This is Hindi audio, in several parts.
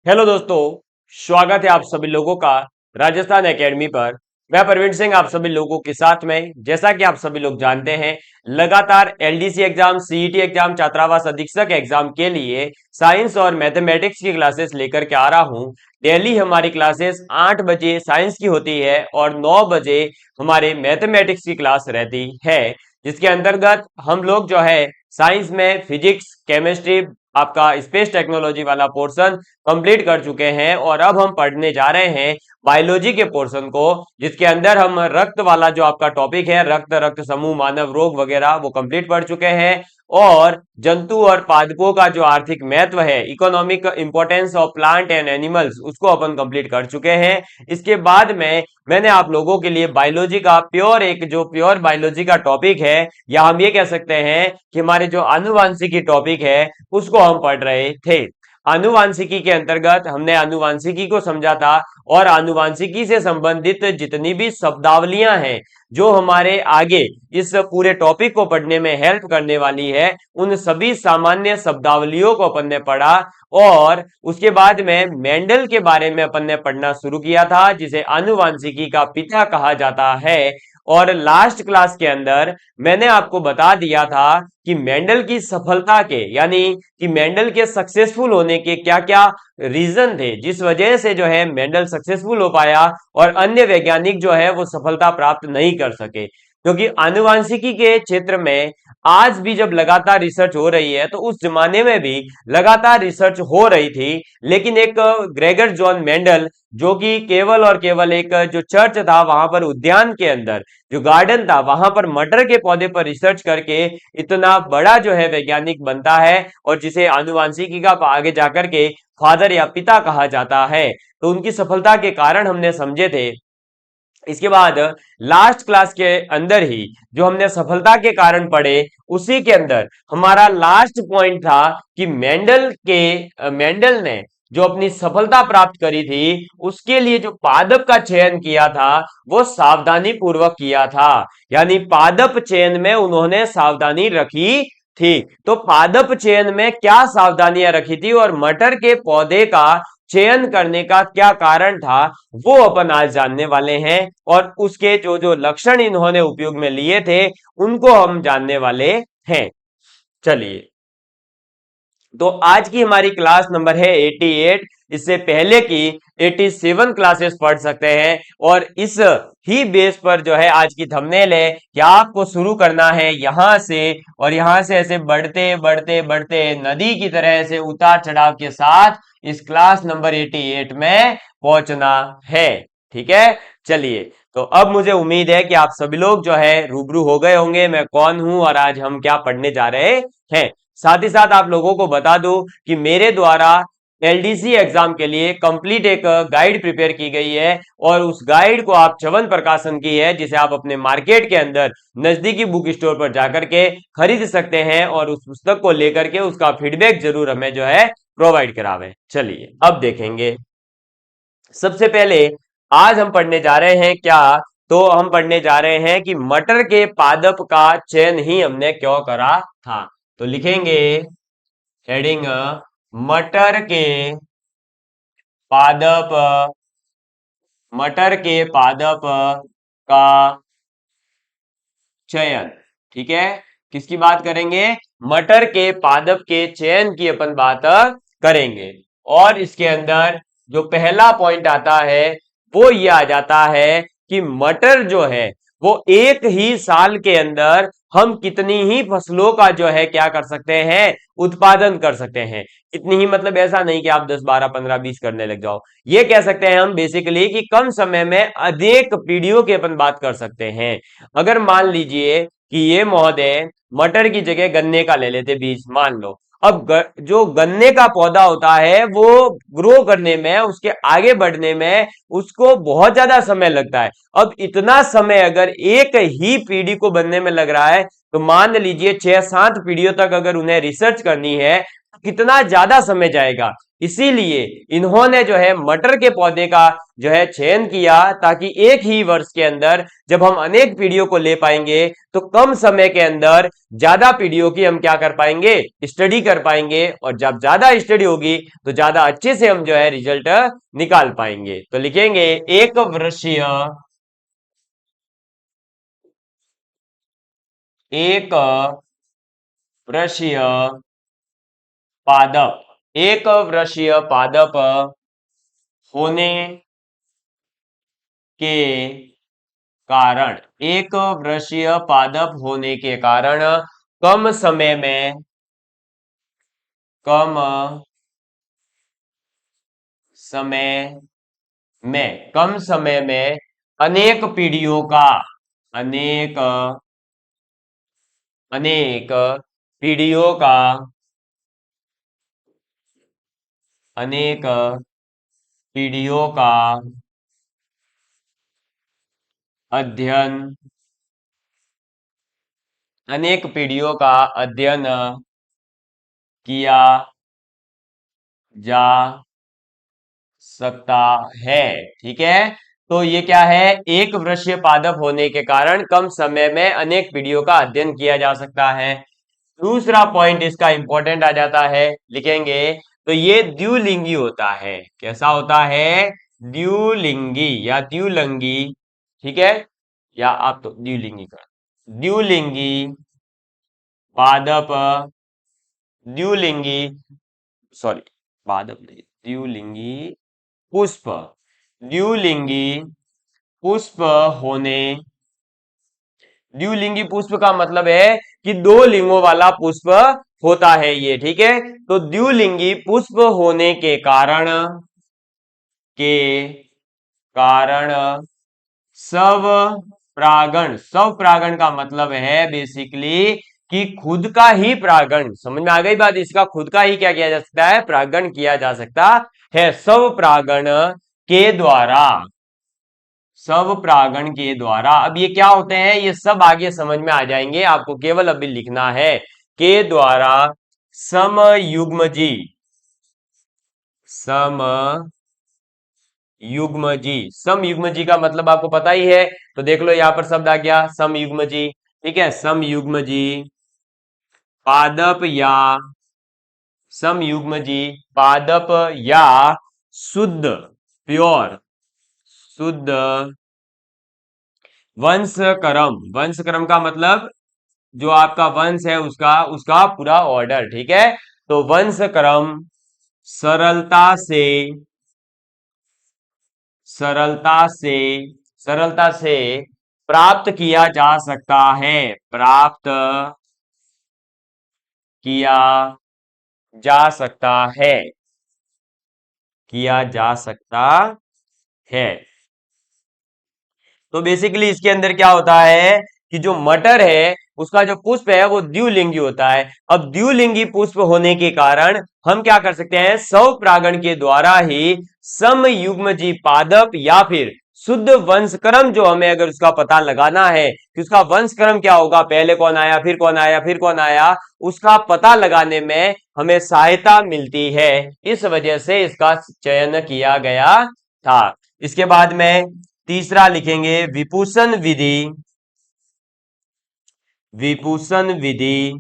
हेलो दोस्तों, स्वागत है आप सभी लोगों का राजस्थान एकेडमी पर। मैं प्रवीण सिंह आप सभी लोगों के साथ में। जैसा कि आप सभी लोग जानते हैं, लगातार एलडीसी एग्जाम, सीईटी एग्जाम, छात्रावास अधीक्षक एग्जाम के लिए साइंस और मैथमेटिक्स की क्लासेस लेकर के आ रहा हूं। डेली हमारी क्लासेस 8 बजे साइंस की होती है और 9 बजे हमारे मैथमेटिक्स की क्लास रहती है, जिसके अंतर्गत हम लोग जो है साइंस में फिजिक्स, केमिस्ट्री, आपका स्पेस टेक्नोलॉजी वाला पोर्शन कंप्लीट कर चुके हैं और अब हम पढ़ने जा रहे हैं बायोलॉजी के पोर्शन को, जिसके अंदर हम रक्त वाला जो आपका टॉपिक है, रक्त समूह, मानव रोग वगैरह, वो कंप्लीट पढ़ चुके हैं। और जंतु और पादपों का जो आर्थिक महत्व है, economic importance of plant and animals, उसको अपन कंप्लीट कर चुके हैं। इसके बाद में मैंने आप लोगों के लिए बायोलॉजी का प्योर बायोलॉजी का टॉपिक है, या हम ये कह सकते हैं कि हमारे जो आनुवांशिकी टॉपिक है, उसको हम पढ़ रहे थे। आनुवांशिकी के अंतर्गत हमने आनुवांशिकी को समझा था और आनुवांशिकी से संबंधित जितनी भी शब्दावलियां हैं जो हमारे आगे इस पूरे टॉपिक को पढ़ने में हेल्प करने वाली है, उन सभी सामान्य शब्दावलियों को अपन ने पढ़ा। और उसके बाद में मेंडल के बारे में अपन ने पढ़ना शुरू किया था, जिसे आनुवांशिकी का पिता कहा जाता है। और लास्ट क्लास के अंदर मैंने आपको बता दिया था कि मेंडल की सफलता के, यानी कि मेंडल के सक्सेसफुल होने के क्या क्या रीजन थे, जिस वजह से जो है मेंडल सक्सेसफुल हो पाया और अन्य वैज्ञानिक जो है वो सफलता प्राप्त नहीं कर सके। क्योंकि आनुवांशिकी के क्षेत्र में आज भी जब लगातार रिसर्च हो रही है, तो उस जमाने में भी लगातार रिसर्च हो रही थी, लेकिन एक ग्रेगर जॉन मेंडल, जो कि केवल और केवल एक जो चर्च था वहां पर, उद्यान के अंदर जो गार्डन था वहां पर मटर के पौधे पर रिसर्च करके इतना बड़ा जो है वैज्ञानिक बनता है, और जिसे आनुवांशिकी का आगे जाकर के फादर या पिता कहा जाता है। तो उनकी सफलता के कारण हमने समझे थे। इसके बाद लास्ट क्लास के अंदर ही जो हमने सफलता के कारण पढ़े, उसी के अंदर हमारा लास्ट पॉइंट था कि मेंडल ने जो अपनी सफलता प्राप्त करी थी, उसके लिए जो पादप का चयन किया था वो सावधानी पूर्वक किया था। यानी पादप चयन में उन्होंने सावधानी रखी थी। तो पादप चयन में क्या सावधानियां रखी थी और मटर के पौधे का चयन करने का क्या कारण था, वो अपन आज जानने वाले हैं। और उसके जो जो लक्षण इन्होंने उपयोग में लिए थे, उनको हम जानने वाले हैं। चलिए, तो आज की हमारी क्लास नंबर है 88। इससे पहले की 87 क्लासेस पढ़ सकते हैं। और इस ही बेस पर जो है आज की थंबनेल है कि आपको शुरू करना है यहां से, और यहां से ऐसे बढ़ते बढ़ते बढ़ते नदी की तरह से उतार चढ़ाव के साथ इस क्लास नंबर 88 में पहुंचना है। ठीक है, चलिए। तो अब मुझे उम्मीद है कि आप सभी लोग जो है रूबरू हो गए होंगे मैं कौन हूं और आज हम क्या पढ़ने जा रहे हैं। साथ ही साथ आप लोगों को बता दूं कि मेरे द्वारा एलडीसी एग्जाम के लिए कंप्लीट एक गाइड प्रिपेयर की गई है, और उस गाइड को आप च्यवन प्रकाशन की है, जिसे आप अपने मार्केट के अंदर नजदीकी बुक स्टोर पर जाकर के खरीद सकते हैं, और उस पुस्तक को लेकर के उसका फीडबैक जरूर हमें जो है प्रोवाइड करावें। चलिए अब देखेंगे। सबसे पहले आज हम पढ़ने जा रहे हैं क्या, तो हम पढ़ने जा रहे हैं कि मटर के पादप का चयन ही हमने क्यों करा था। तो लिखेंगे हेडिंग, मटर के पादप, मटर के पादप का चयन। ठीक है, किसकी बात करेंगे? मटर के पादप के चयन की अपन बात करेंगे। और इसके अंदर जो पहला पॉइंट आता है वो ये आ जाता है कि मटर जो है वो एक ही साल के अंदर हम कितनी ही फसलों का जो है क्या कर सकते हैं, उत्पादन कर सकते हैं। कितनी ही मतलब ऐसा नहीं कि आप 10, 12, 15, 20 करने लग जाओ। ये कह सकते हैं हम बेसिकली कि कम समय में अधिक पीढ़ियों की अपन बात कर सकते हैं। अगर मान लीजिए कि ये महोदय मटर की जगह गन्ने का ले लेते बीज, मान लो। अब जो गन्ने का पौधा होता है वो ग्रो करने में, उसके आगे बढ़ने में उसको बहुत ज्यादा समय लगता है। अब इतना समय अगर एक ही पीढ़ी को बनने में लग रहा है, तो मान लीजिए 6-7 पीढ़ियों तक अगर उन्हें रिसर्च करनी है, तो कितना ज्यादा समय जाएगा। इसीलिए इन्होंने जो है मटर के पौधे का जो है चयन किया, ताकि एक ही वर्ष के अंदर जब हम अनेक पीढ़ियों को ले पाएंगे तो कम समय के अंदर ज्यादा पीढ़ियों की हम क्या कर पाएंगे, स्टडी कर पाएंगे, और जब ज्यादा स्टडी होगी तो ज्यादा अच्छे से हम जो है रिजल्ट निकाल पाएंगे। तो लिखेंगे एक वर्षीय पादप, एक वर्षीय पादप होने के कारण, एक वर्षीय पादप होने के कारण कम समय में, कम समय कम समय में अनेक पीढ़ियों का, अनेक पीढ़ियों का, अनेक पीढ़ियों का अध्ययन, अनेक पीढ़ियों का अध्ययन किया जा सकता है। ठीक है, तो ये क्या है, एक वृक्षीय पादप होने के कारण कम समय में अनेक पीढ़ियों का अध्ययन किया जा सकता है। दूसरा पॉइंट इसका इंपॉर्टेंट आ जाता है, लिखेंगे तो ये द्विलिंगी होता है। कैसा होता है, द्विलिंगी या द्विलिंगी। ठीक है, या आप तो द्विलिंगी कर, द्विलिंगी पादप, द्विलिंगी, सॉरी पादप नहीं, द्विलिंगी पुष्प, द्विलिंगी पुष्प होने, द्विलिंगी पुष्प का मतलब है कि दो लिंगों वाला पुष्प होता है ये। ठीक है, तो द्विलिंगी पुष्प होने के कारण, सब परागण, सब परागण का मतलब है बेसिकली कि खुद का ही परागण, समझ में आ गई बात, इसका खुद का ही क्या किया जा सकता है, परागण किया जा सकता है। सब परागण के द्वारा, सब परागण के द्वारा। अब ये क्या होते हैं, ये सब आगे समझ में आ जाएंगे, आपको केवल अभी लिखना है, के द्वारा समयुग्मजी, समयुग्मजी, समयुग्मजी का मतलब आपको पता ही है, तो देख लो यहां पर शब्द आ गया समयुग्मजी। ठीक है, समयुग्मजी पादप या, समयुग्मजी पादप या शुद्ध, प्योर, शुद्ध वंशक्रम, वंशक्रम का मतलब जो आपका वंश है उसका उसका पूरा ऑर्डर। ठीक है, तो वंशक्रम सरलता से, सरलता से, सरलता से प्राप्त किया जा सकता है, प्राप्त किया जा सकता है, किया जा सकता है। तो बेसिकली इसके अंदर क्या होता है कि जो मटर है उसका जो पुष्प है वो द्विलिंगी होता है। अब द्विलिंगी पुष्प होने के कारण हम क्या कर सकते हैं, स्व परागण के द्वारा ही समयुग्मजी पादप या फिर शुद्ध वंशक्रम, जो हमें अगर उसका पता लगाना है कि उसका वंशक्रम क्या होगा, पहले कौन आया फिर कौन आया फिर कौन आया, उसका पता लगाने में हमें सहायता मिलती है, इस वजह से इसका चयन किया गया था। इसके बाद में तीसरा लिखेंगे विपुषण विधि, विपुषण विधि,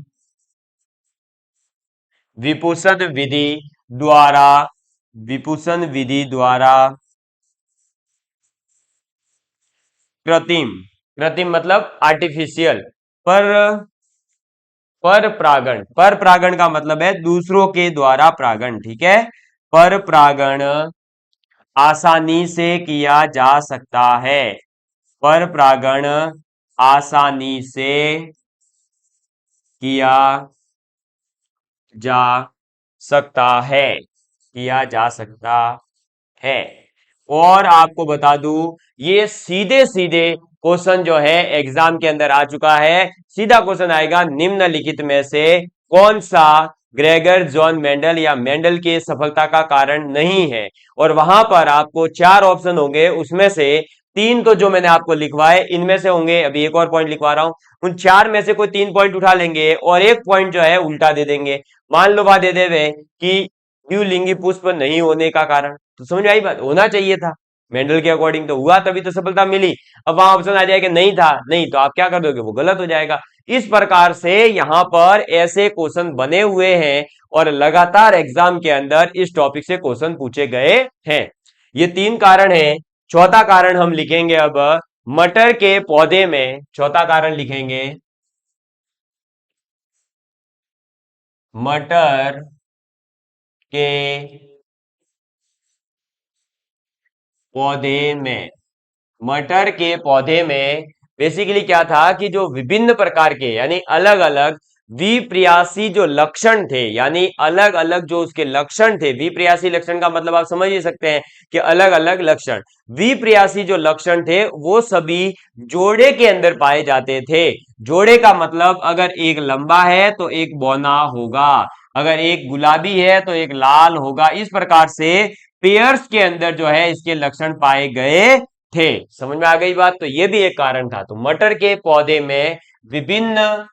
विपुषण विधि द्वारा, विपुषण विधि द्वारा कृत्रिम, कृत्रिम मतलब आर्टिफिशियल, पर पर परागण, पर परागण का मतलब है दूसरों के द्वारा परागण। ठीक है, पर परागण आसानी से किया जा सकता है, पर परागण आसानी से किया जा सकता है, किया जा सकता है। और आपको बता दूं ये सीधे सीधे क्वेश्चन जो है एग्जाम के अंदर आ चुका है। सीधा क्वेश्चन आएगा, निम्नलिखित में से कौन सा ग्रेगर जॉन मेंडल या मेंडल की सफलता का कारण नहीं है, और वहां पर आपको 4 ऑप्शन होंगे, उसमें से 3 तो जो मैंने आपको लिखवाए इनमें से होंगे। अभी एक और पॉइंट लिखवा रहा हूं, उन 4 में से कोई 3 पॉइंट उठा लेंगे और एक पॉइंट जो है उल्टा दे देंगे। मान लो बात दे देवे कि द्विलिंगी पुष्प नहीं होने का कारण, तो समझ में आई बात, होना चाहिए था मेंडल के अकॉर्डिंग, तो हुआ तभी तो सफलता मिली। अब वहां ऑप्शन आ जाएगा नहीं था, नहीं तो आप क्या कर दोगे, वो गलत हो जाएगा। इस प्रकार से यहां पर ऐसे क्वेश्चन बने हुए हैं और लगातार एग्जाम के अंदर इस टॉपिक से क्वेश्चन पूछे गए हैं। ये तीन कारण हैं। चौथा कारण हम लिखेंगे अब, मटर के पौधे में, चौथा कारण लिखेंगे मटर के पौधे में। मटर के पौधे में बेसिकली क्या था कि जो विभिन्न प्रकार के यानी अलग अलग विप्रियासी जो लक्षण थे, यानी अलग अलग जो उसके लक्षण थे, विप्रियासी लक्षण का मतलब आप समझ ही सकते हैं कि अलग अलग लक्षण, विप्रियासी जो लक्षण थे वो सभी जोड़े के अंदर पाए जाते थे। जोड़े का मतलब अगर एक लंबा है तो एक बौना होगा, अगर एक गुलाबी है तो एक लाल होगा, इस प्रकार से पेयर्स के अंदर जो है इसके लक्षण पाए गए थे। समझ में आ गई बात, तो ये भी एक कारण था। तो मटर के पौधे में विभिन्न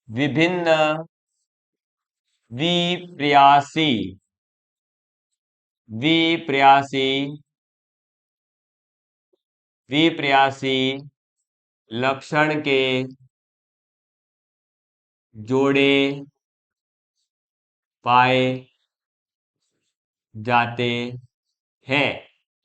विभिन्न विप्रियासी विप्रियासी विप्रियासी लक्षण के जोड़े पाए जाते हैं।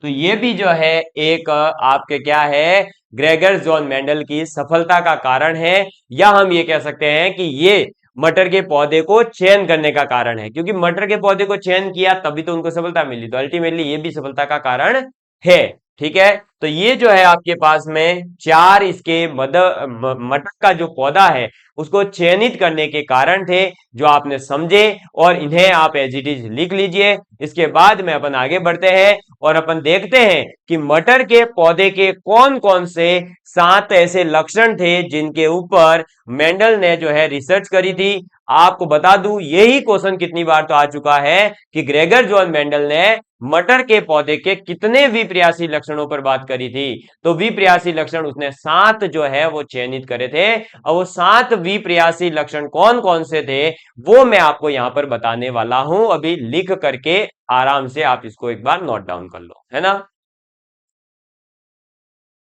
तो ये भी जो है एक आपके क्या है, ग्रेगर जॉन मेंडल की सफलता का कारण है, या हम ये कह सकते हैं कि ये मटर के पौधे को चयन करने का कारण है, क्योंकि मटर के पौधे को चयन किया तभी तो उनको सफलता मिली, तो अल्टीमेटली ये भी सफलता का कारण है। ठीक है, तो ये जो है आपके पास में चार इसके मटर का जो पौधा है उसको चयनित करने के कारण थे जो आपने समझे, और इन्हें आप एज इट इज लिख लीजिए। इसके बाद में अपन आगे बढ़ते हैं और अपन देखते हैं कि मटर के पौधे के कौन कौन से 7 ऐसे लक्षण थे जिनके ऊपर मेंडल ने जो है रिसर्च करी थी। आपको बता दूं यही क्वेश्चन कितनी बार तो आ चुका है कि ग्रेगर जॉन मेंडल ने मटर के पौधे के कितने विप्रियासी लक्षणों पर बात करी थी, तो विप्रियासी लक्षण उसने 7 जो है वो चयनित करे थे, और वो 7 विप्रियासी लक्षण कौन कौन से थे वो मैं आपको यहां पर बताने वाला हूं, अभी लिख करके आराम से आप इसको एक बार नोट डाउन कर लो, है ना।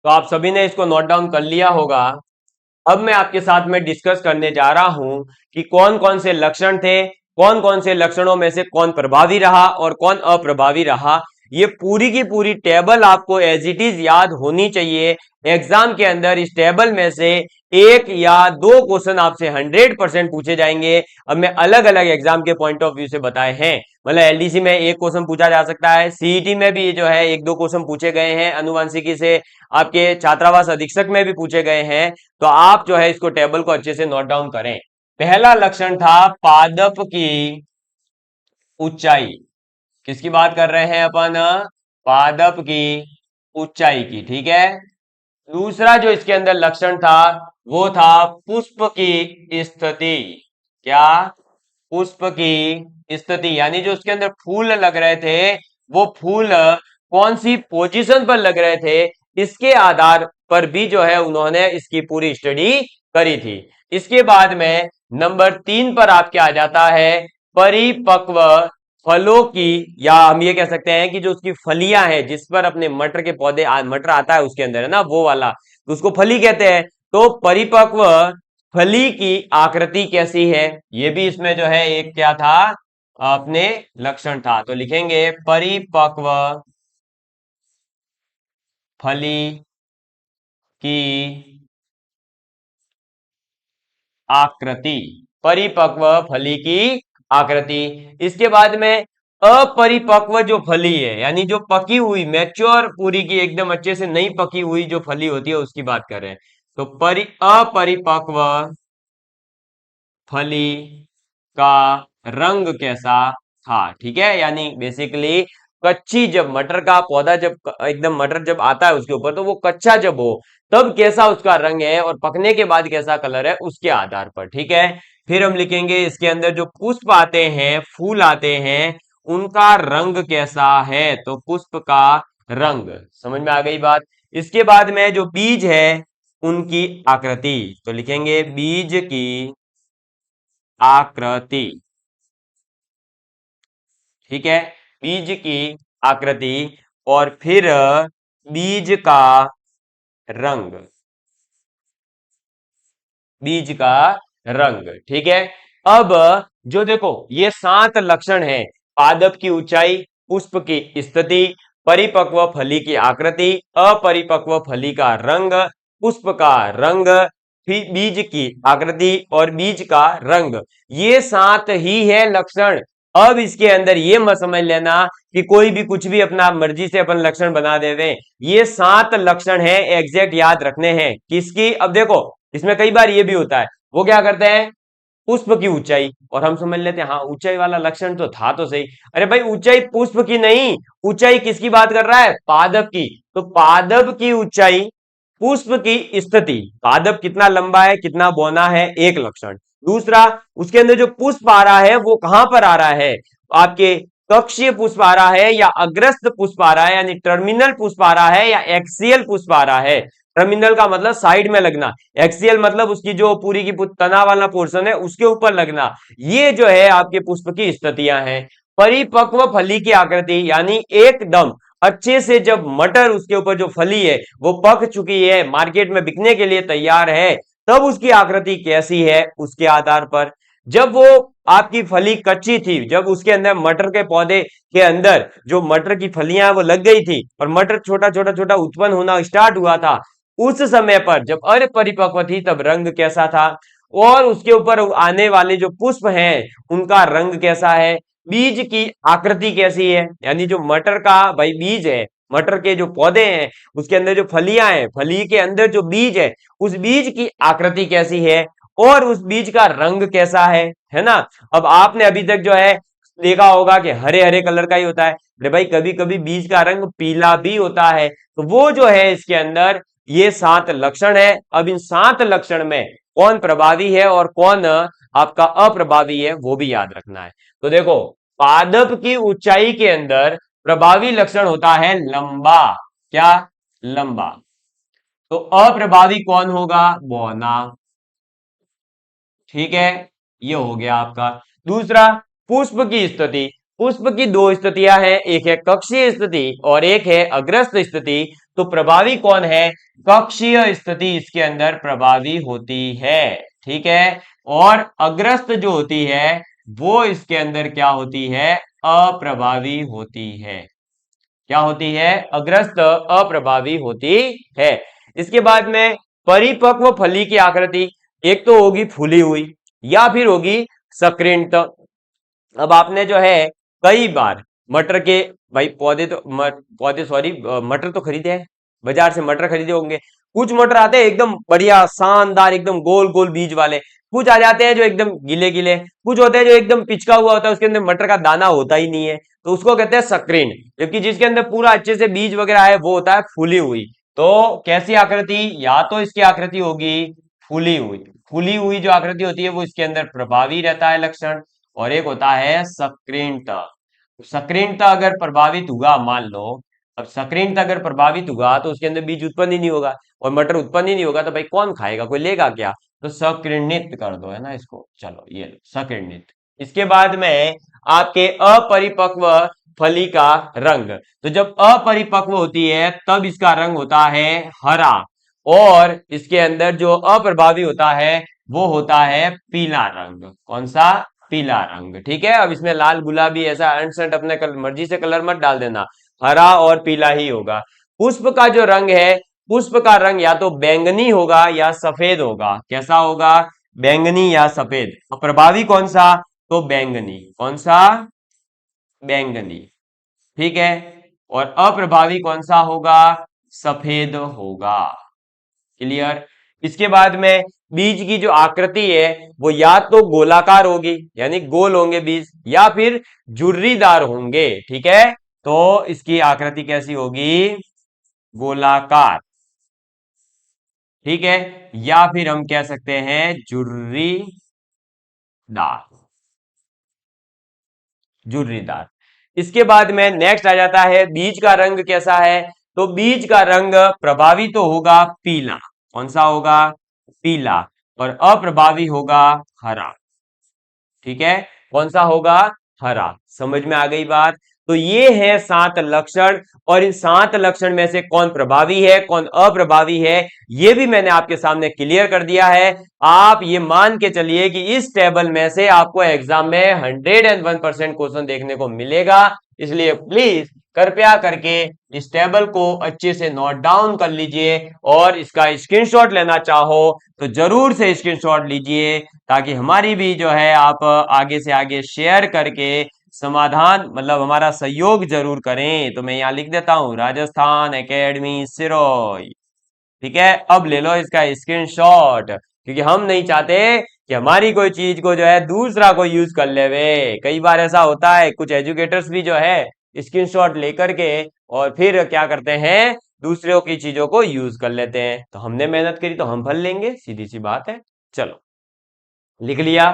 तो आप सभी ने इसको नोट डाउन कर लिया होगा। अब मैं आपके साथ में डिस्कस करने जा रहा हूं कि कौन कौन से लक्षण थे, कौन कौन से लक्षणों में से कौन प्रभावी रहा और कौन अप्रभावी रहा। ये पूरी की पूरी टेबल आपको एज इट इज याद होनी चाहिए। एग्जाम के अंदर इस टेबल में से एक या दो क्वेश्चन आपसे 100% पूछे जाएंगे। अब मैं अलग अलग एग्जाम के पॉइंट ऑफ व्यू से बताए हैं, मतलब एलडीसी में एक क्वेश्चन पूछा जा सकता है, सीईटी में भी जो है एक दो क्वेश्चन पूछे गए हैं, अनुवांशिकी से आपके छात्रावास अधीक्षक में भी पूछे गए हैं। तो आप जो है इसको टेबल को अच्छे से नोट डाउन करें। पहला लक्षण था पादप की ऊंचाई। किसकी बात कर रहे हैं अपन, पादप की ऊंचाई की, ठीक है। दूसरा जो इसके अंदर लक्षण था वो था पुष्प की स्थिति। क्या, पुष्प की स्थिति, यानी जो उसके अंदर फूल लग रहे थे वो फूल कौन सी पोजीशन पर लग रहे थे, इसके आधार पर भी जो है उन्होंने इसकी पूरी स्टडी करी थी। इसके बाद में नंबर 3 पर आपके आ जाता है परिपक्व फलों की, या हम ये कह सकते हैं कि जो उसकी फलियां हैं जिस पर अपने मटर के पौधे मटर आता है उसके अंदर, है ना, वो वाला, तो उसको फली कहते हैं। तो परिपक्व फली की आकृति कैसी है, ये भी इसमें जो है एक क्या था, अपने लक्षण था। तो लिखेंगे परिपक्व फली की आकृति, परिपक्व फली की आकृति। इसके बाद में अपरिपक्व जो फली है, यानी जो पकी हुई मैच्योर पूरी की एकदम अच्छे से नहीं पकी हुई जो फली होती है उसकी बात कर रहे हैं। तो अपरिपक्व फली का रंग कैसा था, ठीक है, यानी बेसिकली कच्ची, जब मटर का पौधा जब एकदम मटर जब आता है उसके ऊपर, तो वो कच्चा जब हो तब कैसा उसका रंग है और पकने के बाद कैसा कलर है उसके आधार पर, ठीक है। फिर हम लिखेंगे इसके अंदर जो पुष्प आते हैं, फूल आते हैं, उनका रंग कैसा है, तो पुष्प का रंग, समझ में आ गई बात। इसके बाद में जो बीज है उनकी आकृति, तो लिखेंगे बीज की आकृति, ठीक है, बीज की आकृति और फिर बीज का रंग, बीज का रंग। ठीक है, अब जो देखो ये 7 लक्षण है, पादप की ऊंचाई, पुष्प की स्थिति, परिपक्व फली की आकृति, अपरिपक्व फली का रंग, पुष्प का रंग, फिर बीज की आकृति और बीज का रंग, ये 7 ही है लक्षण। अब इसके अंदर ये मत समझ लेना कि कोई भी कुछ भी अपना मर्जी से अपन लक्षण बना देवे। ये 7 लक्षण है, एग्जैक्ट याद रखने हैं किसकी। अब देखो इसमें कई बार ये भी होता है, वो क्या करते हैं, पुष्प की ऊंचाई, और हम समझ लेते हैं हाँ ऊंचाई वाला लक्षण तो था तो सही। अरे भाई ऊंचाई पुष्प की नहीं, ऊंचाई किसकी बात कर रहा है, पादप की। तो पादप की ऊंचाई, पुष्प की स्थिति, पादप कितना लंबा है कितना बौना है, एक लक्षण। दूसरा, उसके अंदर जो पुष्प आ रहा है वो कहां पर आ रहा है, आपके कक्षीय पुष्प आ रहा है या अग्रस्त पुष्प आ रहा है, यानी टर्मिनल पुष्प आ रहा है या एक्सियल पुष्प आ रहा है। टर्मिनल का मतलब साइड में लगना, एक्सियल मतलब उसकी जो पूरी की तना वाला पोर्शन है उसके ऊपर लगना। ये जो है आपके पुष्प की स्थितियां हैं। परिपक्व फली की आकृति, यानी एकदम अच्छे से जब मटर उसके ऊपर जो फली है वो पक चुकी है, मार्केट में बिकने के लिए तैयार है, तब उसकी आकृति कैसी है उसके आधार पर। जब वो आपकी फली कच्ची थी, जब उसके अंदर मटर के पौधे के अंदर जो मटर की फलियां वो लग गई थी और मटर छोटा छोटा छोटा उत्पन्न होना स्टार्ट हुआ था, उस समय पर जब अपरिपक्व थी तब रंग कैसा था, और उसके ऊपर आने वाले जो पुष्प हैं उनका रंग कैसा है, बीज की आकृति कैसी है, यानी जो मटर का भाई बीज है, मटर के जो पौधे हैं उसके अंदर जो फलियां हैं, फली के अंदर जो बीज है उस बीज की आकृति कैसी है और उस बीज का रंग कैसा है ना। अब आपने अभी तक जो है देखा होगा कि हरे हरे कलर का ही होता है, अरे भाई कभी कभी बीज का रंग पीला भी होता है। तो वो जो है इसके अंदर ये 7 लक्षण है। अब इन 7 लक्षण में कौन प्रभावी है और कौन आपका अप्रभावी है वो भी याद रखना है। तो देखो पादप की ऊंचाई के अंदर प्रभावी लक्षण होता है लंबा, क्या, लंबा। तो अप्रभावी कौन होगा, बौना। ठीक है, ये हो गया आपका। दूसरा, पुष्प की स्थिति, पुष्प की 2 स्थितियां हैं, एक है कक्षीय स्थिति और एक है अग्रस्त स्थिति। तो प्रभावी कौन है, कक्षीय स्थिति इसके अंदर प्रभावी होती है। ठीक है, और अग्रस्त जो होती है वो इसके अंदर क्या होती है, अप्रभावी होती है। क्या होती है, अग्रस्त अप्रभावी होती है। इसके बाद में परिपक्व फली की आकृति, एक तो होगी फूली हुई या फिर होगी सक्रिंट। अब आपने जो है कई बार मटर के भाई पौधे तो पौधे सॉरी मटर तो खरीदे हैं, बाजार से मटर खरीदे होंगे। कुछ मटर आते हैं एकदम बढ़िया शानदार एकदम गोल गोल बीज वाले, कुछ आ जाते हैं जो एकदम गिले गिले, कुछ होते हैं जो एकदम पिचका हुआ होता है, उसके अंदर मटर का दाना होता ही नहीं है, तो उसको कहते हैं सक्रीन। जबकि जिसके अंदर पूरा अच्छे से बीज वगैरह है वो होता है फूली हुई। तो कैसी आकृति, या तो इसकी आकृति होगी फूली हुई, फूली हुई जो आकृति होती है वो इसके अंदर प्रभावी रहता है लक्षण, और एक होता है सक्रियता। सक्रियता अगर प्रभावित हुआ, मान लो अब सक्रियता अगर प्रभावित हुआ तो उसके अंदर बीज उत्पन्न ही नहीं होगा, और मटर उत्पन्न ही नहीं होगा तो भाई कौन खाएगा, कोई लेगा क्या। तो सक्रियित कर दो है ना इसको, चलो ये सक्रियित। इसके बाद में आपके अपरिपक्व फली का रंग, तो जब अपरिपक्व होती है तब इसका रंग होता है हरा, और इसके अंदर जो अप्रभावी होता है वो होता है पीला रंग। कौन सा, पीला रंग। ठीक है, अब इसमें लाल गुलाबी ऐसा अनसर्ट अपने मर्जी से कलर मत डाल देना, हरा और पीला ही होगा। पुष्प का जो रंग है, पुष्प का रंग या तो बैंगनी होगा या सफेद होगा। कैसा होगा, बैंगनी या सफेद। तो प्रभावी कौन सा, तो बैंगनी। कौन सा, बैंगनी। ठीक है, और अप्रभावी कौन सा होगा, सफेद होगा। क्लियर। इसके बाद में बीज की जो आकृति है वो या तो गोलाकार होगी यानी गोल होंगे बीज, या फिर झुर्रीदार होंगे। ठीक है, तो इसकी आकृति कैसी होगी, गोलाकार। ठीक है, या फिर हम कह सकते हैं झुर्रीदार, झुर्रीदार। इसके बाद में नेक्स्ट आ जाता है बीज का रंग कैसा है, तो बीज का रंग प्रभावी तो होगा पीला। कौन सा होगा, पीला, और अप्रभावी होगा हरा। ठीक है, कौन सा होगा, हरा। समझ में आ गई बात? तो ये है 7 लक्षण, और इन 7 लक्षण में से कौन प्रभावी है कौन अप्रभावी है ये भी मैंने आपके सामने क्लियर कर दिया है। आप ये मान के चलिए कि इस टेबल में से आपको एग्जाम में 101% क्वेश्चन देखने को मिलेगा। इसलिए प्लीज कृपया करके इस टेबल को अच्छे से नोट डाउन कर लीजिए, और इसका स्क्रीनशॉट लेना चाहो तो जरूर से स्क्रीनशॉट लीजिए, ताकि हमारी भी जो है आप आगे से आगे शेयर करके समाधान मतलब हमारा सहयोग जरूर करें। तो मैं यहां लिख देता हूं राजस्थान एकेडमी सिरोही। ठीक है, अब ले लो इसका स्क्रीनशॉट, क्योंकि हम नहीं चाहते कि हमारी कोई चीज को जो है दूसरा को यूज कर ले वे। कई बार ऐसा होता है, कुछ एजुकेटर्स भी जो है स्क्रीनशॉट लेकर के और फिर क्या करते हैं, दूसरों की चीजों को यूज कर लेते हैं। तो हमने मेहनत करी तो हम फल लेंगे, सीधी सी बात है। चलो, लिख लिया?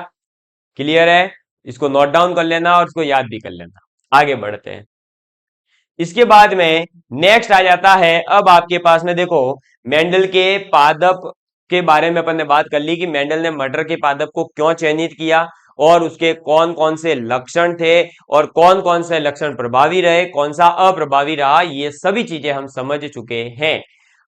क्लियर है? इसको नोट डाउन कर लेना और इसको याद भी कर लेना। आगे बढ़ते हैं। इसके बाद में नेक्स्ट आ जाता है, अब आपके पास में देखो, मेंडल के पादप के बारे में अपन ने बात कर ली कि मेंडल ने मटर के पादप को क्यों चयनित किया, और उसके कौन कौन से लक्षण थे, और कौन कौन से लक्षण प्रभावी रहे, कौन सा अप्रभावी रहा, ये सभी चीजें हम समझ चुके हैं।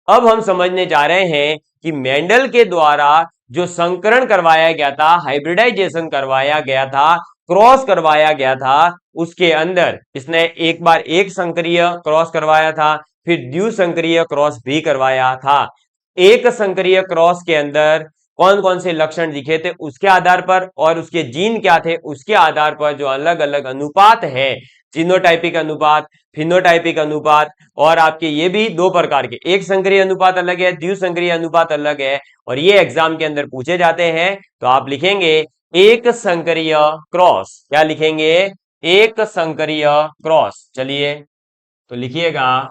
अब हम समझने जा रहे हैं कि मेंडल के द्वारा जो संकरण करवाया गया था, हाइब्रिडाइजेशन करवाया गया था, क्रॉस करवाया गया था, उसके अंदर इसने एक बार एक संकरीय क्रॉस करवाया था, फिर द्विसंकरीय क्रॉस भी करवाया था। एक संकरीय क्रॉस के अंदर कौन कौन से लक्षण दिखे थे उसके आधार पर, और उसके जीन क्या थे उसके आधार पर जो अलग अलग अनुपात है, जीनोटाइपिक अनुपात, फिनोटाइपिक अनुपात, और आपके ये भी दो प्रकार के, एक संकरीय अनुपात अलग है, द्विसंकरीय अनुपात अलग है, और ये एग्जाम के अंदर पूछे जाते हैं। तो आप लिखेंगे एक संकरीय क्रॉस। क्या लिखेंगे? एक संकरीय क्रॉस। चलिए तो लिखिएगा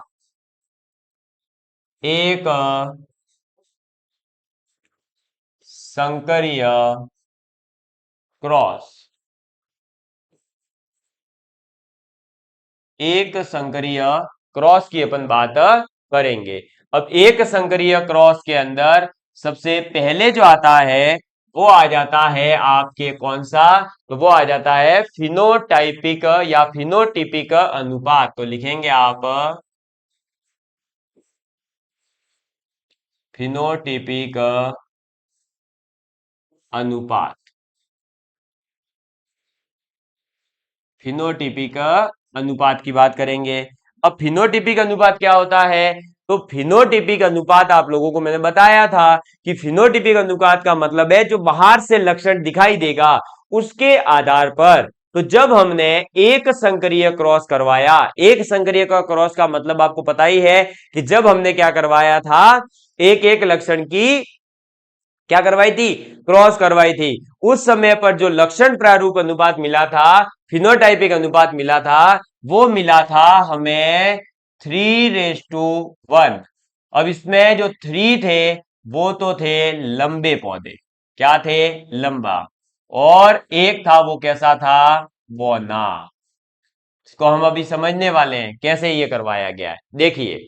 एक संकरीय क्रॉस। एक संकरीय क्रॉस की अपन बात करेंगे। अब एक संकरीय क्रॉस के अंदर सबसे पहले जो आता है वो आ जाता है आपके कौन सा, तो वो आ जाता है फिनोटाइपिक या फिनोटिपिक अनुपात। तो लिखेंगे आप फिनोटिपिक अनुपात। फिनोटिपिक अनुपात की बात करेंगे। अब फिनोटिपिक अनुपात क्या होता है? तो फिनोटिपिक अनुपात आप लोगों को मैंने बताया था कि फिनोटिपिक अनुपात का मतलब है जो बाहर से लक्षण दिखाई देगा उसके आधार पर। तो जब हमने एक संकरीय क्रॉस करवाया, एक संकरीय का क्रॉस का मतलब आपको पता ही है कि जब हमने क्या करवाया था, एक एक लक्षण की क्या करवाई थी, क्रॉस करवाई थी, उस समय पर जो लक्षण प्रारूप अनुपात मिला था, फिनोटाइपिक अनुपात मिला था, वो मिला था हमें 3:1। अब इसमें जो 3 थे वो तो थे लंबे पौधे। क्या थे? लंबा। और एक था वो कैसा था? बौना। इसको हम अभी समझने वाले हैं कैसे ये करवाया गया है। देखिए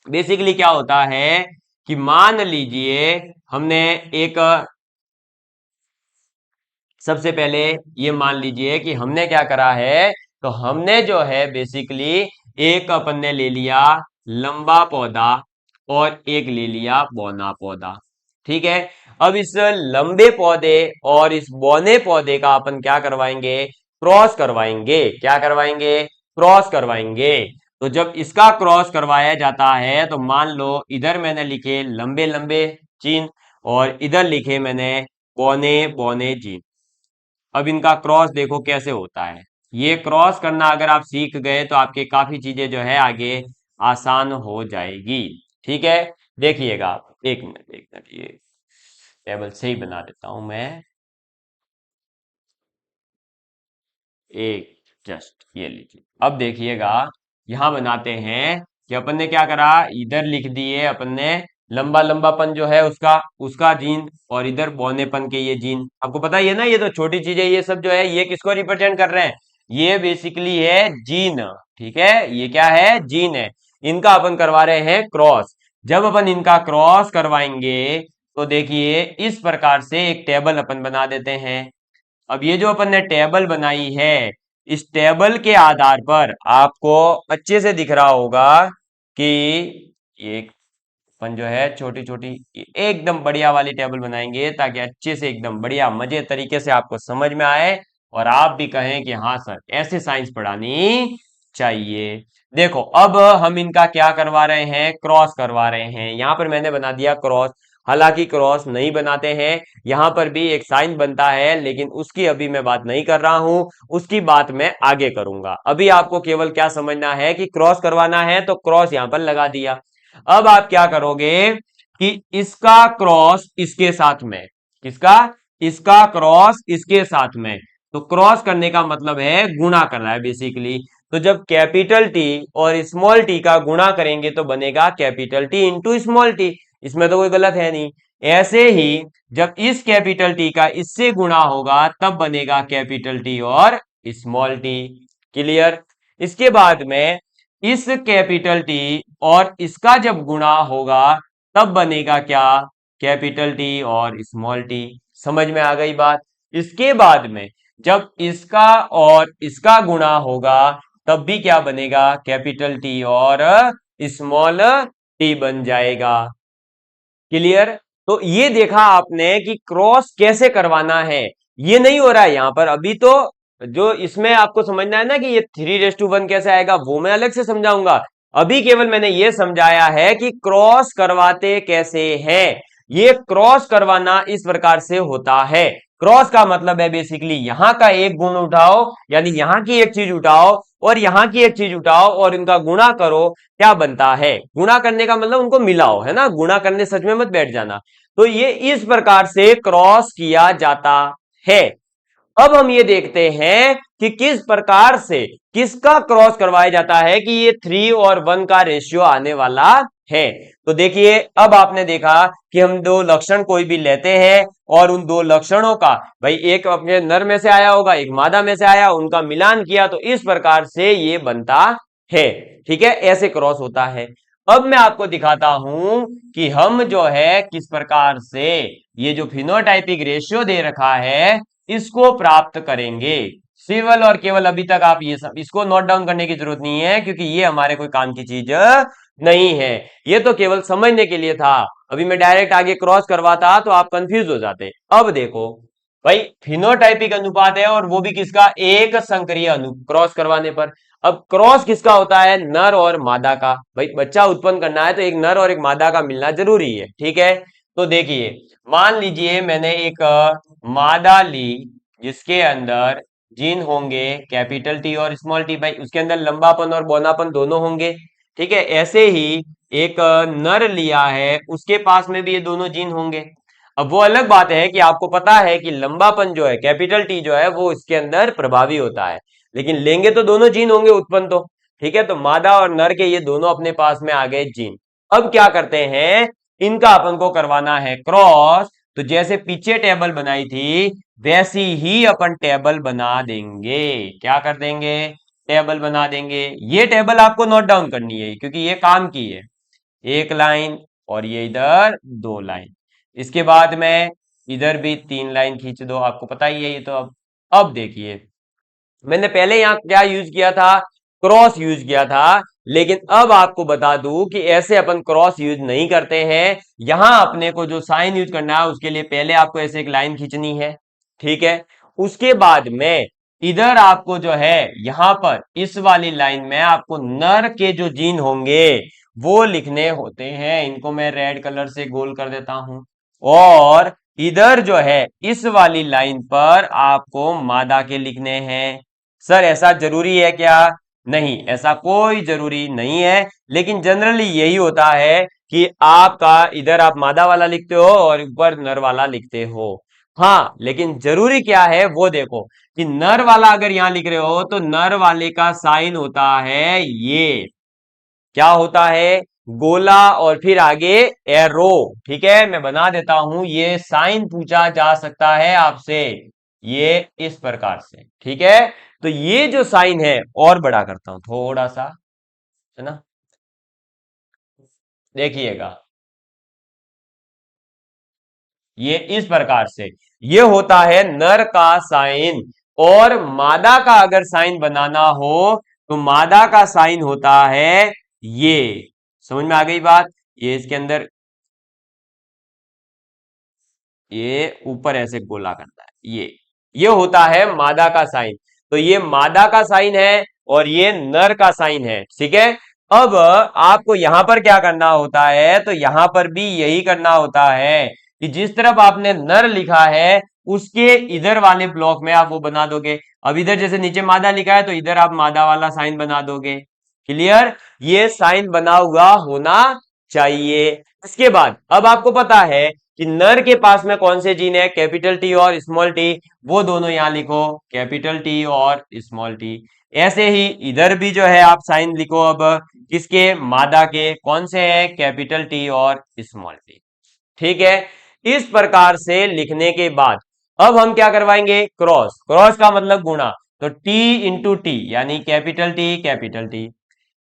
बेसिकली क्या होता है कि मान लीजिए हमने एक, सबसे पहले ये मान लीजिए कि हमने क्या करा है, तो हमने जो है बेसिकली एक अपन ने ले लिया लंबा पौधा और एक ले लिया बौना पौधा। ठीक है, अब इस लंबे पौधे और इस बौने पौधे का अपन क्या करवाएंगे, क्रॉस करवाएंगे। क्या करवाएंगे? क्रॉस करवाएंगे। तो जब इसका क्रॉस करवाया जाता है तो मान लो इधर मैंने लिखे लंबे लंबे जीन और इधर लिखे मैंने बौने बौने जीन। अब इनका क्रॉस देखो कैसे होता है। ये क्रॉस करना अगर आप सीख गए तो आपके काफी चीजें जो है आगे आसान हो जाएगी। ठीक है, देखिएगा आप, एक मिनट ये टेबल से ही बना देता हूं मैं। एक जस्ट ये लीजिए, अब देखिएगा यहां बनाते हैं कि अपन ने क्या करा, इधर लिख दिए अपन ने लंबा लंबापन जो है उसका उसका जीन, और इधर बौनेपन के ये जीन। आपको पता ही है ना, ये तो छोटी चीजें ये सब जो है ये किसको रिप्रेजेंट कर रहे हैं, ये बेसिकली है जीन। ठीक है, ये क्या है? जीन है। इनका अपन करवा रहे हैं क्रॉस। जब अपन इनका क्रॉस करवाएंगे तो देखिए इस प्रकार से एक टेबल अपन बना देते हैं। अब ये जो अपन ने टेबल बनाई है, इस टेबल के आधार पर आपको अच्छे से दिख रहा होगा कि ये अपन जो है छोटी छोटी एकदम बढ़िया वाली टेबल बनाएंगे ताकि अच्छे से एकदम बढ़िया मजे तरीके से आपको समझ में आए और आप भी कहें कि हाँ सर ऐसे साइंस पढ़ानी चाहिए। देखो अब हम इनका क्या करवा रहे हैं, क्रॉस करवा रहे हैं। यहां पर मैंने बना दिया क्रॉस, हालांकि क्रॉस नहीं बनाते हैं, यहां पर भी एक साइन बनता है, लेकिन उसकी अभी मैं बात नहीं कर रहा हूं, उसकी बात मैं आगे करूंगा। अभी आपको केवल क्या समझना है कि क्रॉस करवाना है तो क्रॉस यहां पर लगा दिया। अब आप क्या करोगे कि इसका क्रॉस इसके साथ में, किसका, इसका क्रॉस इसके साथ में, तो क्रॉस करने का मतलब है गुणा कर रहा है बेसिकली। तो जब कैपिटल टी और स्मॉल टी का गुणा करेंगे तो बनेगा capital T into small T, इसमें तो कोई गलत है नहीं। ऐसे ही जब इस कैपिटल टी का इससे गुणा होगा तब बनेगा कैपिटल टी और स्मॉल टी। क्लियर। इसके बाद में इस कैपिटल टी और इसका जब गुणा होगा तब बनेगा क्या, कैपिटल टी और स्मॉल टी। समझ में आ गई बात। इसके बाद में जब इसका और इसका गुणा होगा तब भी क्या बनेगा, कैपिटल टी और स्मॉल टी बन जाएगा। क्लियर। तो ये देखा आपने कि क्रॉस कैसे करवाना है, ये नहीं हो रहा है यहां पर अभी। तो जो इसमें आपको समझना है ना कि ये 3:1 कैसे आएगा वो मैं अलग से समझाऊंगा। अभी केवल मैंने ये समझाया है कि क्रॉस करवाते कैसे हैं। ये क्रॉस करवाना इस प्रकार से होता है। क्रॉस का मतलब है बेसिकली यहां का एक गुण उठाओ, यानी यहां की एक चीज उठाओ और यहां की एक चीज उठाओ और इनका गुणा करो, क्या बनता है। गुणा करने का मतलब उनको मिलाओ, है ना, गुणा करने सच में मत बैठ जाना। तो ये इस प्रकार से क्रॉस किया जाता है। अब हम ये देखते हैं कि किस प्रकार से किसका क्रॉस करवाया जाता है कि ये 3:1 का रेशियो आने वाला है। तो देखिए अब आपने देखा कि हम दो लक्षण कोई भी लेते हैं और उन दो लक्षणों का, भाई एक अपने नर में से आया होगा एक मादा में से आया, उनका मिलान किया तो इस प्रकार से ये बनता है। ठीक है, ऐसे क्रॉस होता है। अब मैं आपको दिखाता हूं कि हम जो है किस प्रकार से ये जो फिनोटाइपिक रेशियो दे रखा है इसको प्राप्त करेंगे। केवल और केवल अभी तक आप ये सब इसको नोट डाउन करने की जरूरत नहीं है क्योंकि ये हमारे कोई काम की चीज नहीं है, ये तो केवल समझने के लिए था। अभी मैं डायरेक्ट आगे क्रॉस करवाता तो आप कंफ्यूज हो जाते। अब देखो भाई फिनोटाइपिक अनुपात है और वो भी किसका, एक संकरीय अनु क्रॉस करवाने पर। अब क्रॉस किसका होता है, नर और मादा का। भाई बच्चा उत्पन्न करना है तो एक नर और एक मादा का मिलना जरूरी है। ठीक है, तो देखिए मान लीजिए मैंने एक मादा ली जिसके अंदर जीन होंगे कैपिटल टी और स्मॉल टी, भाई उसके अंदर लंबापन और बौनापन दोनों होंगे। ठीक है, ऐसे ही एक नर लिया है उसके पास में भी ये दोनों जीन होंगे। अब वो अलग बात है कि आपको पता है कि लंबापन जो है कैपिटल टी जो है वो इसके अंदर प्रभावी होता है, लेकिन लेंगे तो दोनों जीन होंगे उत्पन्न तो। ठीक है, तो मादा और नर के ये दोनों अपने पास में आ गए जीन। अब क्या करते हैं, इनका अपन को करवाना है क्रॉस। तो जैसे पीछे टेबल बनाई थी वैसी ही अपन टेबल बना देंगे। क्या कर देंगे, टेबल बना देंगे। ये टेबल आपको नोट डाउन करनी है क्योंकि ये काम की है। एक लाइन और ये इधर दो लाइन, इसके बाद में इधर भी 3 लाइन खींच दो, आपको पता ही है ये तो। अब देखिए मैंने पहले यहां क्या यूज किया था, क्रॉस यूज किया था, लेकिन अब आपको बता दूं कि ऐसे अपन क्रॉस यूज नहीं करते हैं। यहां अपने को जो साइन यूज करना है उसके लिए पहले आपको ऐसे एक लाइन खींचनी है। ठीक है, उसके बाद में इधर आपको जो है यहां पर इस वाली लाइन में आपको नर के जो जीन होंगे वो लिखने होते हैं। इनको मैं रेड कलर से गोल कर देता हूं। और इधर जो है इस वाली लाइन पर आपको मादा के लिखने हैं। सर ऐसा जरूरी है क्या, नहीं ऐसा कोई जरूरी नहीं है, लेकिन जनरली यही होता है कि आपका इधर आप मादा वाला लिखते हो और ऊपर नर वाला लिखते हो। हाँ लेकिन जरूरी क्या है वो देखो कि नर वाला अगर यहां लिख रहे हो तो नर वाले का साइन होता है ये, क्या होता है, गोला और फिर आगे एरो। ठीक है, मैं बना देता हूं, ये साइन पूछा जा सकता है आपसे, ये इस प्रकार से। ठीक है, तो ये जो साइन है और बड़ा करता हूं थोड़ा सा, है ना, देखिएगा ये इस प्रकार से। ये होता है नर का साइन। और मादा का अगर साइन बनाना हो तो मादा का साइन होता है ये। समझ में आ गई बात? ये इसके अंदर ये ऊपर ऐसे गोला करता है, ये होता है मादा का साइन। तो ये मादा का साइन है और ये नर का साइन है, ठीक है। अब आपको यहां पर क्या करना होता है, तो यहां पर भी यही करना होता है कि जिस तरफ आपने नर लिखा है उसके इधर वाले ब्लॉक में आप वो बना दोगे। अब इधर जैसे नीचे मादा लिखा है तो इधर आप मादा वाला साइन बना दोगे। क्लियर? ये साइन बना हुआ होना चाहिए। इसके बाद अब आपको पता है कि नर के पास में कौन से जीन है, कैपिटल टी और स्मॉल टी, वो दोनों यहां लिखो, कैपिटल टी और स्मॉल टी। ऐसे ही इधर भी जो है आप साइन लिखो। अब किसके? मादा के। कौन से हैं? कैपिटल टी और स्मॉल टी। ठीक है। इस प्रकार से लिखने के बाद अब हम क्या करवाएंगे? क्रॉस। क्रॉस का मतलब गुणा। तो टी इंटू टी यानी capital T,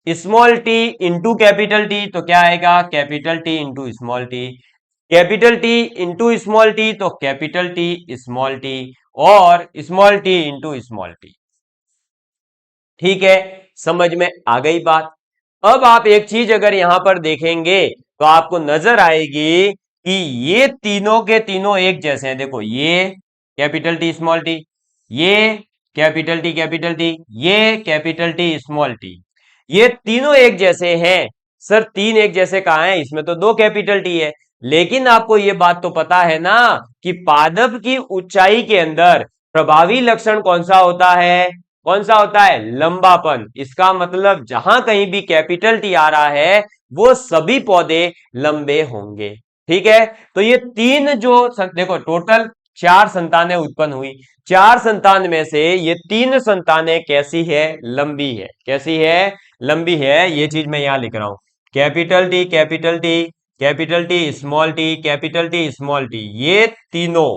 small T into capital T तो क्या आएगा? Capital T into small T. Capital T into small T तो कैपिटल टी स्मॉल टी, और small T into small T. ठीक है, समझ में आ गई बात? अब आप एक चीज अगर यहां पर देखेंगे तो आपको नजर आएगी कि ये तीनों के तीनों एक जैसे हैं। देखो, ये कैपिटल टी स्मॉल टी, ये कैपिटल टी, ये कैपिटल टी स्मॉल टी, ये तीनों एक जैसे हैं। सर तीन एक जैसे कहाँ हैं? इसमें तो दो कैपिटल टी है। लेकिन आपको ये बात तो पता है ना कि पादप की ऊंचाई के अंदर प्रभावी लक्षण कौन सा होता है? कौन सा होता है? लंबापन। इसका मतलब जहां कहीं भी कैपिटल टी आ रहा है वो सभी पौधे लंबे होंगे। ठीक है। तो ये तीन जो देखो टोटल चार संतानें उत्पन्न हुई। चार संतान में से ये तीन संतानें कैसी है? लंबी है। कैसी है? लंबी है। ये चीज मैं यहां लिख रहा हूं। Capital T capital T, capital T small T, capital T small T, ये तीनों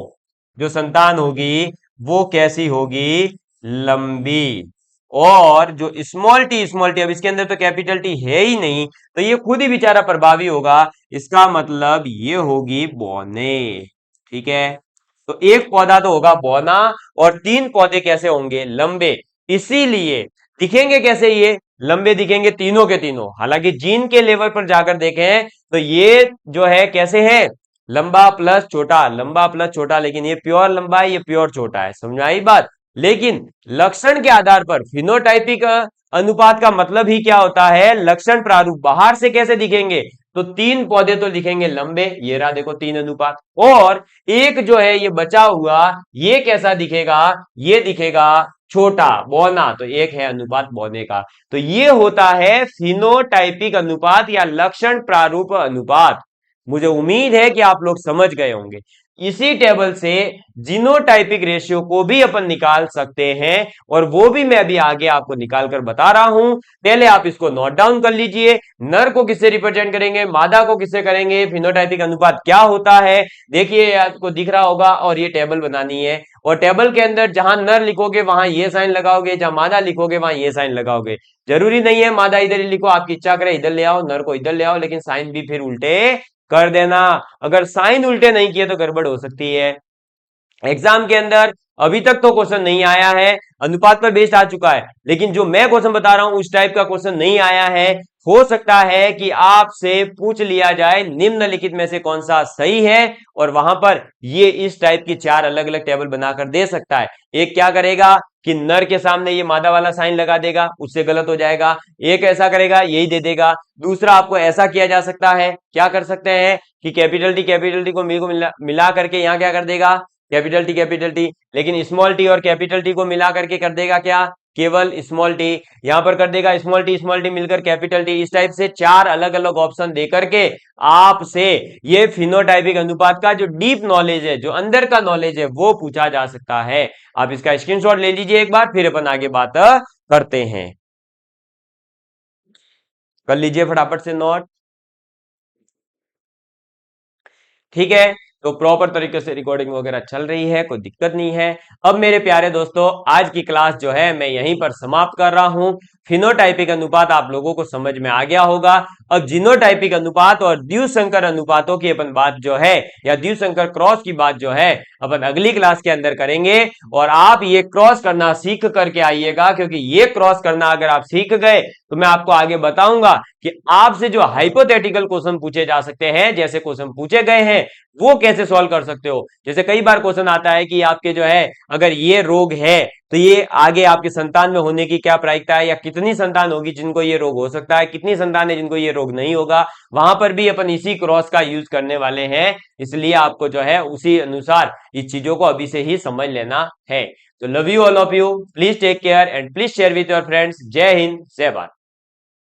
जो संतान होगी वो कैसी होगी? लंबी। और जो स्मॉल टी, अब इसके अंदर तो कैपिटल टी है ही नहीं, तो ये खुद ही बेचारा प्रभावी होगा। इसका मतलब ये होगी बौने। ठीक है। तो एक पौधा तो होगा बौना, और तीन पौधे कैसे होंगे? लंबे। इसीलिए दिखेंगे कैसे ये? लंबे दिखेंगे तीनों के तीनों। हालांकि जीन के लेवल पर जाकर देखें तो ये जो है कैसे है? लंबा प्लस छोटा, लंबा प्लस छोटा, लेकिन ये प्योर लंबा है, ये प्योर छोटा है। समझ आई बात? लेकिन लक्षण के आधार पर फिनोटाइपिक अनुपात का मतलब ही क्या होता है? लक्षण प्रारूप बाहर से कैसे दिखेंगे? तो तीन पौधे तो दिखेंगे लंबे, ये रहा देखो तीन अनुपात, और एक जो है ये बचा हुआ, ये कैसा दिखेगा? ये दिखेगा छोटा, बौना। तो एक है अनुपात बौने का। तो ये होता है फिनोटाइपिक अनुपात या लक्षण प्रारूप अनुपात। मुझे उम्मीद है कि आप लोग समझ गए होंगे। इसी टेबल से जीनोटाइपिक रेशियो को भी अपन निकाल सकते हैं, और वो भी मैं अभी आगे आपको निकाल कर बता रहा हूं। पहले आप इसको नोट डाउन कर लीजिए। नर को किससे रिप्रेजेंट करेंगे? मादा को किससे करेंगे? फिनोटाइपिक अनुपात क्या होता है देखिए, आपको दिख रहा होगा। और ये टेबल बनानी है, और टेबल के अंदर जहां नर लिखोगे वहां ये साइन लगाओगे, जहां मादा लिखोगे वहां ये साइन लगाओगे। जरूरी नहीं है मादा इधर ही लिखो, आपकी इच्छा करे इधर ले आओ, नर को इधर ले आओ, लेकिन साइन भी फिर उल्टे कर देना। अगर साइन उल्टे नहीं किए तो गड़बड़ हो सकती है। एग्जाम के अंदर अभी तक तो क्वेश्चन नहीं आया है, अनुपात पर बेस्ड आ चुका है, लेकिन जो मैं क्वेश्चन बता रहा हूं उस टाइप का क्वेश्चन नहीं आया है। हो सकता है कि आपसे पूछ लिया जाए निम्नलिखित में से कौन सा सही है, और वहां पर ये इस टाइप की चार अलग अलग टेबल बनाकर दे सकता है। एक क्या करेगा कि नर के सामने ये मादा वाला साइन लगा देगा, उससे गलत हो जाएगा। एक ऐसा करेगा, यही दे देगा। दूसरा आपको ऐसा किया जा सकता है, क्या कर सकते हैं कि कैपिटल टी को मिला करके यहां क्या कर देगा? कैपिटल टी, लेकिन स्मॉल टी और कैपिटल टी को मिला करके कर देगा क्या? केवल स्मॉल टी। यहां पर कर देगा स्मॉल टी मिलकर कैपिटल टी। इस टाइप से चार अलग अलग ऑप्शन दे करके आपसे ये फिनोटाइपिक अनुपात का जो डीप नॉलेज है, जो अंदर का नॉलेज है, वो पूछा जा सकता है। आप इसका स्क्रीनशॉट ले लीजिए एक बार, फिर अपन आगे बात करते हैं। कर लीजिए फटाफट से नोट। ठीक है। तो प्रॉपर तरीके से रिकॉर्डिंग वगैरह चल रही है, कोई दिक्कत नहीं है। अब मेरे प्यारे दोस्तों, आज की क्लास जो है मैं यहीं पर समाप्त कर रहा हूं। फिनोटाइपिक अनुपात आप लोगों को समझ में आ गया होगा। अब जीनोटाइपिक अनुपात और द्विसंकर अनुपातों की अपन बात जो है, या द्विसंकर क्रॉस की बात जो है, अपन अगली क्लास के अंदर करेंगे। और आप ये क्रॉस करना सीख करके आइएगा, क्योंकि ये क्रॉस करना अगर आप सीख गए तो मैं आपको आगे बताऊंगा कि आपसे जो हाइपोथेटिकल क्वेश्चन पूछे जा सकते हैं, जैसे क्वेश्चन पूछे गए हैं, वो कैसे सॉल्व कर सकते हो। जैसे कई बार क्वेश्चन आता है कि आपके जो है अगर ये रोग है तो ये आगे आपके संतान में होने की क्या प्रायिकता है, या कितनी संतान होगी जिनको ये रोग हो सकता है, कितनी संतान है जिनको ये रोग नहीं होगा। वहां पर भी अपन इसी क्रॉस का यूज करने वाले हैं, इसलिए आपको जो है उसी अनुसार इस चीजों को अभी से ही समझ लेना है। तो love you all of you, please take care and please share with your friends. Jai Hind, जय भारत।